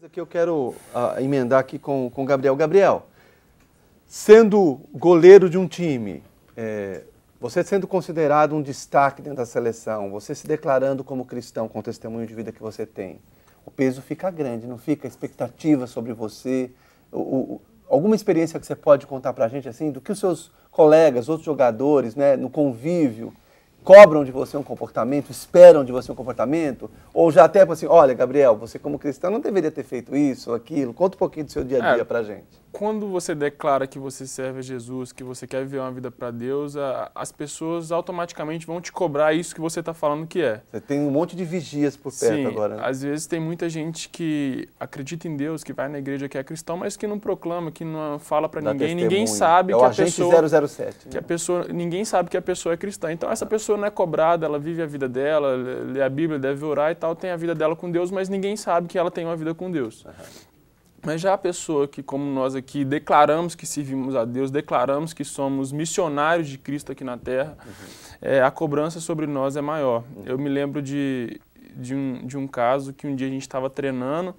Que eu quero emendar aqui com o Gabriel. Gabriel, sendo goleiro de um time, você sendo considerado um destaque dentro da seleção, você se declarando como cristão com o testemunho de vida que você tem, o peso fica grande, não fica? Expectativa sobre você, alguma experiência que você pode contar pra gente, assim, do que os seus colegas, outros jogadores, né, no convívio, cobram de você um comportamento, esperam de você um comportamento, ou já até assim, olha, Gabriel, você como cristão não deveria ter feito isso ou aquilo. Conta um pouquinho do seu dia a dia pra gente. Quando você declara que você serve a Jesus, que você quer viver uma vida para Deus, as pessoas automaticamente vão te cobrar isso que você está falando que é. Você tem um monte de vigias por perto. Sim, agora, né? Às vezes tem muita gente que acredita em Deus, que vai na igreja, que é cristão, mas que não proclama, que não fala para ninguém. Ninguém sabe que a pessoa... 007. Que a pessoa, ninguém sabe que a pessoa é cristã. Então essa pessoa não é cobrada, ela vive a vida dela, lê a Bíblia, deve orar e tal, tem a vida dela com Deus, mas ninguém sabe que ela tem uma vida com Deus. Mas já a pessoa que, como nós aqui, declaramos que servimos a Deus, declaramos que somos missionários de Cristo aqui na Terra, a cobrança sobre nós é maior. Eu me lembro de um caso que um dia a gente estava treinando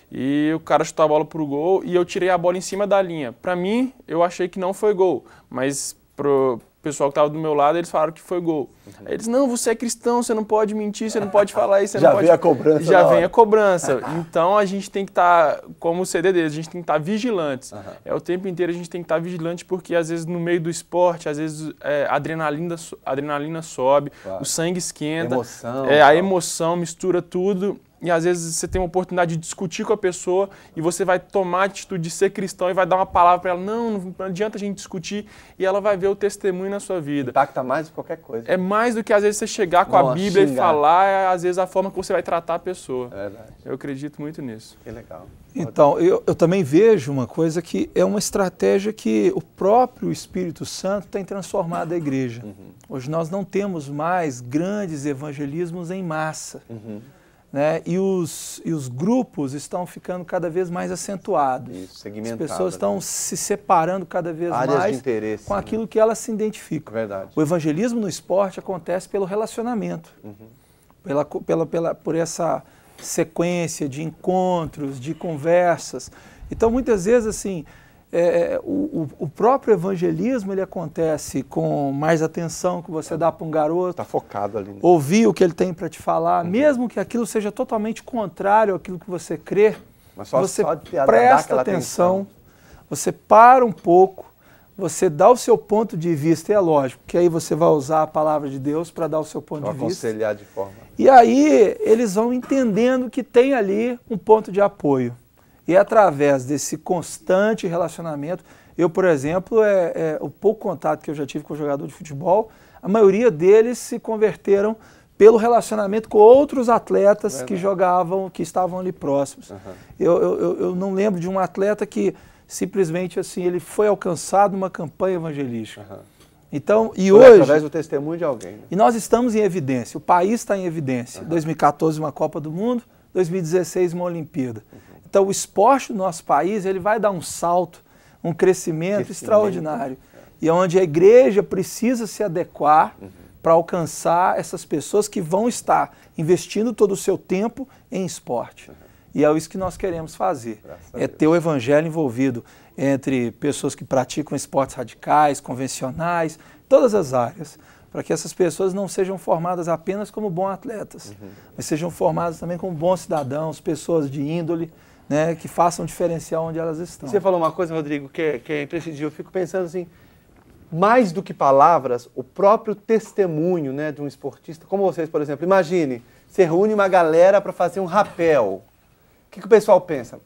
e o cara chutou a bola pro gol e eu tirei a bola em cima da linha. Para mim, eu achei que não foi gol, mas pro pessoal que estava do meu lado, eles falaram que foi gol. Aí eles, não, você é cristão, você não pode mentir, você não pode falar isso, você já não pode... vem a cobrança. Já vem a cobrança. Então a gente tem que estar, como CDD, a gente tem que estar vigilantes. O tempo inteiro a gente tem que estar vigilante porque às vezes no meio do esporte, às vezes a adrenalina sobe, o sangue esquenta, a emoção mistura tudo. E às vezes você tem uma oportunidade de discutir com a pessoa e você vai tomar a atitude de ser cristão e vai dar uma palavra para ela, não adianta a gente discutir, e ela vai ver o testemunho na sua vida. Impacta mais do que qualquer coisa. É mais do que às vezes você chegar com a Bíblia e falar, às vezes a forma que você vai tratar a pessoa. É verdade. Eu acredito muito nisso. Que legal. Então, eu também vejo uma coisa que é uma estratégia que o próprio Espírito Santo tem transformado a igreja. Hoje nós não temos mais grandes evangelismos em massa. Né? E os grupos estão ficando cada vez mais acentuados. Isso, segmentados. As pessoas estão se separando cada vez mais de interesse, com aquilo que elas se identificam. Verdade. O evangelismo no esporte acontece pelo relacionamento, por essa sequência de encontros, de conversas. Então, muitas vezes, assim, o próprio evangelismo ele acontece com mais atenção que você dá para um garoto. Está focado ali. Né? Ouvir o que ele tem para te falar, mesmo que aquilo seja totalmente contrário àquilo que você crê, mas você presta atenção, você para um pouco, você dá o seu ponto de vista, e é lógico que aí você vai usar a palavra de Deus para dar o seu ponto de vista. Aconselhar de forma... E aí eles vão entendendo que tem ali um ponto de apoio. E através desse constante relacionamento, eu, por exemplo, o pouco contato que eu já tive com o jogador de futebol, a maioria deles se converteram pelo relacionamento com outros atletas que jogavam, que estavam ali próximos. Eu não lembro de um atleta que simplesmente assim, ele foi alcançado numa campanha evangelística. Então, e foi hoje, através do testemunho de alguém. Né? E nós estamos em evidência, o país está em evidência. 2014 uma Copa do Mundo, 2016 uma Olimpíada. Então o esporte do nosso país ele vai dar um salto, um crescimento extraordinário. E onde a igreja precisa se adequar para alcançar essas pessoas que vão estar investindo todo o seu tempo em esporte. E é isso que nós queremos fazer, ter o evangelho envolvido entre pessoas que praticam esportes radicais, convencionais, todas as áreas, para que essas pessoas não sejam formadas apenas como bons atletas, mas sejam formadas também como bons cidadãos, pessoas de índole, né, que façam diferencial onde elas estão. Você falou uma coisa, Rodrigo, que é imprescindível. Eu fico pensando assim, mais do que palavras, o próprio testemunho, né, de um esportista, como vocês, por exemplo. Imagine, você reúne uma galera para fazer um rapel. O que o pessoal pensa?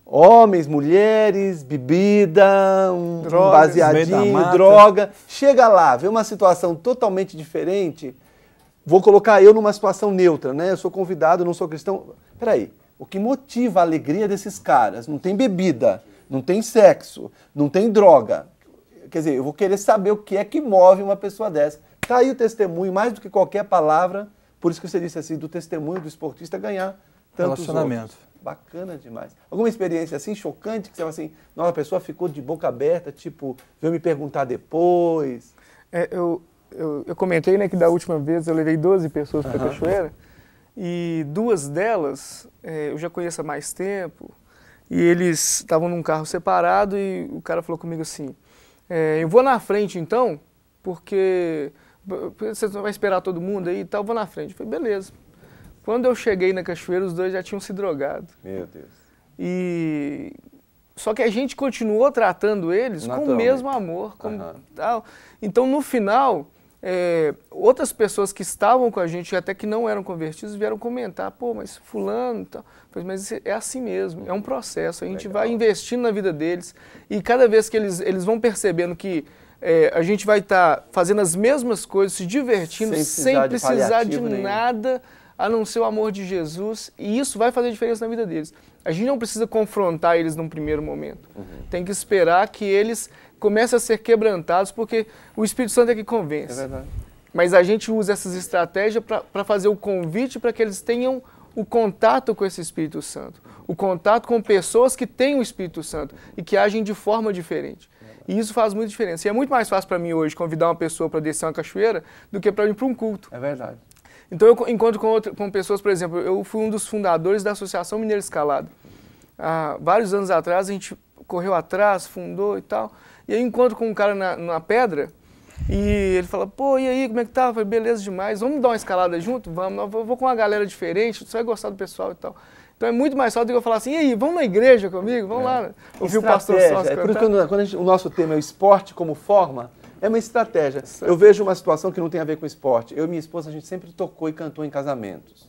Homens, mulheres, bebida, um baseadinho, droga. Chega lá, vê uma situação totalmente diferente. Vou colocar eu numa situação neutra, né? Eu sou convidado, não sou cristão. Peraí. O que motiva a alegria desses caras? Não tem bebida, não tem sexo, não tem droga. Quer dizer, eu vou querer saber o que é que move uma pessoa dessa. Está aí o testemunho, mais do que qualquer palavra, por isso que você disse assim, do testemunho do esportista ganhar tantos relacionamento. Outros. Bacana demais. Alguma experiência assim, chocante, que você fala assim, nossa, a pessoa ficou de boca aberta, tipo, veio me perguntar depois? Eu comentei, né, que da última vez eu levei 12 pessoas para a cachoeira. E duas delas eu já conheço há mais tempo, e eles estavam num carro separado e o cara falou comigo assim, eu vou na frente então, porque você vai esperar todo mundo aí e tal, eu vou na frente. Eu falei, beleza. Quando eu cheguei na cachoeira, os dois já tinham se drogado. Meu Deus. Só que a gente continuou tratando eles com o mesmo amor. Tal. Então, no final, outras pessoas que estavam com a gente, até que não eram convertidos, vieram comentar, pô, mas fulano e tal. Mas é assim mesmo, é um processo. A gente vai investindo na vida deles e cada vez que eles vão percebendo que a gente vai estar fazendo as mesmas coisas, se divertindo, sem precisar de nada, a não ser o amor de Jesus, e isso vai fazer diferença na vida deles. A gente não precisa confrontar eles num primeiro momento. Tem que esperar que eles comecem a ser quebrantados, porque o Espírito Santo é que convence. É verdade. Mas a gente usa essas estratégias para fazer o convite para que eles tenham o contato com esse Espírito Santo, o contato com pessoas que têm o Espírito Santo e que agem de forma diferente. E isso faz muita diferença. E é muito mais fácil para mim hoje convidar uma pessoa para descer uma cachoeira do que para ir para um culto. É verdade. Então eu encontro com pessoas, por exemplo, eu fui um dos fundadores da Associação Mineira Escalada. Há vários anos atrás a gente correu atrás, fundou e tal. E aí eu encontro com um cara na pedra e ele fala, pô, e aí, como é que tá? Eu falei, beleza demais, vamos dar uma escalada junto? Vamos, eu vou com uma galera diferente, você vai gostar do pessoal e tal. Então é muito mais fácil do que eu falar assim, e aí, vamos na igreja comigo? Vamos lá. Ouvir o pastor Sócio. É por isso que quando o nosso tema é o esporte como forma, é uma estratégia. Eu vejo uma situação que não tem a ver com esporte. Eu e minha esposa, a gente sempre tocou e cantou em casamentos.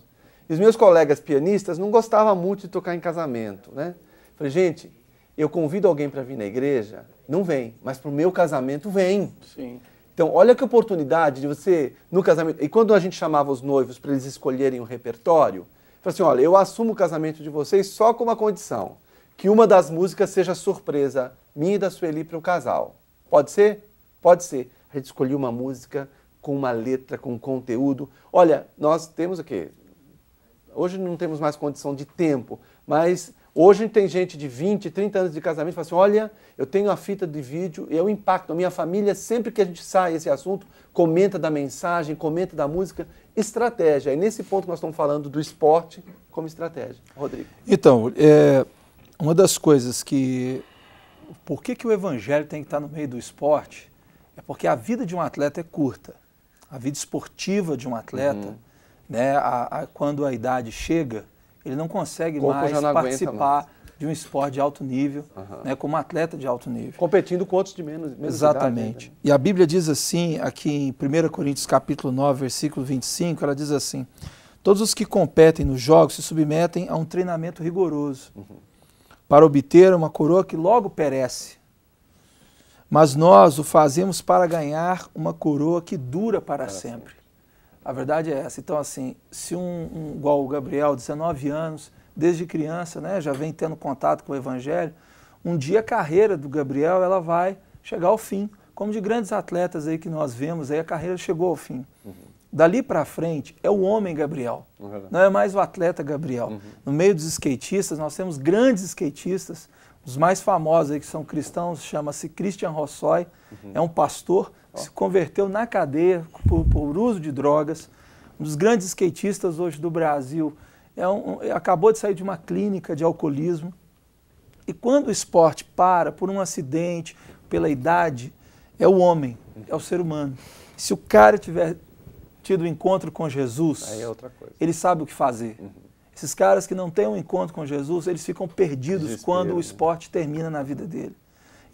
E os meus colegas pianistas não gostavam muito de tocar em casamento, né? Falei, gente, eu convido alguém para vir na igreja, não vem, mas para o meu casamento vem. Sim. Então, olha que oportunidade de você, no casamento... E quando a gente chamava os noivos para eles escolherem o repertório, falei assim, olha, eu assumo o casamento de vocês só com uma condição, que uma das músicas seja surpresa minha e da Sueli para o casal. Pode ser? Pode ser. A gente escolheu uma música com uma letra, com conteúdo. Olha, nós temos o quê? Hoje não temos mais condição de tempo, mas hoje tem gente de 20, 30 anos de casamento que fala assim, olha, eu tenho a fita de vídeo e eu impacto. A minha família, sempre que a gente sai esse assunto, comenta da mensagem, comenta da música. Estratégia. É nesse ponto que nós estamos falando do esporte como estratégia. Rodrigo. Então, uma das coisas que... Por que o evangelho tem que estar no meio do esporte? É porque a vida de um atleta é curta. A vida esportiva de um atleta, né, quando a idade chega, ele não consegue mais participar de um esporte de alto nível, né, como atleta de alto nível. Competindo com outros de menos Exatamente. idade, né? E a Bíblia diz assim, aqui em 1 Coríntios capítulo 9, versículo 25, ela diz assim, todos os que competem nos jogos se submetem a um treinamento rigoroso, para obter uma coroa que logo perece. Mas nós o fazemos para ganhar uma coroa que dura para sempre. A verdade é essa. Então, assim, se igual o Gabriel, 19 anos, desde criança, né, já vem tendo contato com o Evangelho, um dia a carreira do Gabriel ela vai chegar ao fim. Como de grandes atletas aí que nós vemos, aí a carreira chegou ao fim. Dali para frente é o homem Gabriel, não é mais o atleta Gabriel. No meio dos skatistas, nós temos grandes skatistas, os mais famosos aí que são cristãos, chama-se Christian Rossoy, é um pastor que se converteu na cadeia por uso de drogas, um dos grandes skatistas hoje do Brasil, acabou de sair de uma clínica de alcoolismo, e quando o esporte para por um acidente, pela idade, é o homem, é o ser humano. Se o cara tiver tido um encontro com Jesus, aí é outra coisa. Ele sabe o que fazer. Esses caras que não têm um encontro com Jesus, eles ficam perdidos quando o esporte termina na vida dele.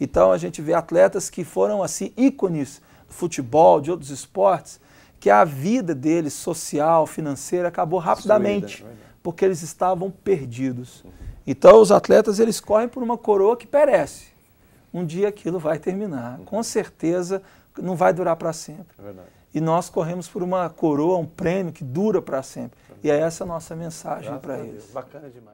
Então a gente vê atletas que foram assim ícones do futebol, de outros esportes, que a vida deles, social, financeira, acabou rapidamente, porque eles estavam perdidos. Então os atletas eles correm por uma coroa que perece. Um dia aquilo vai terminar. Com certeza não vai durar para sempre. É verdade. E nós corremos por uma coroa, um prêmio que dura para sempre. E é essa a nossa mensagem para eles. Bacana demais.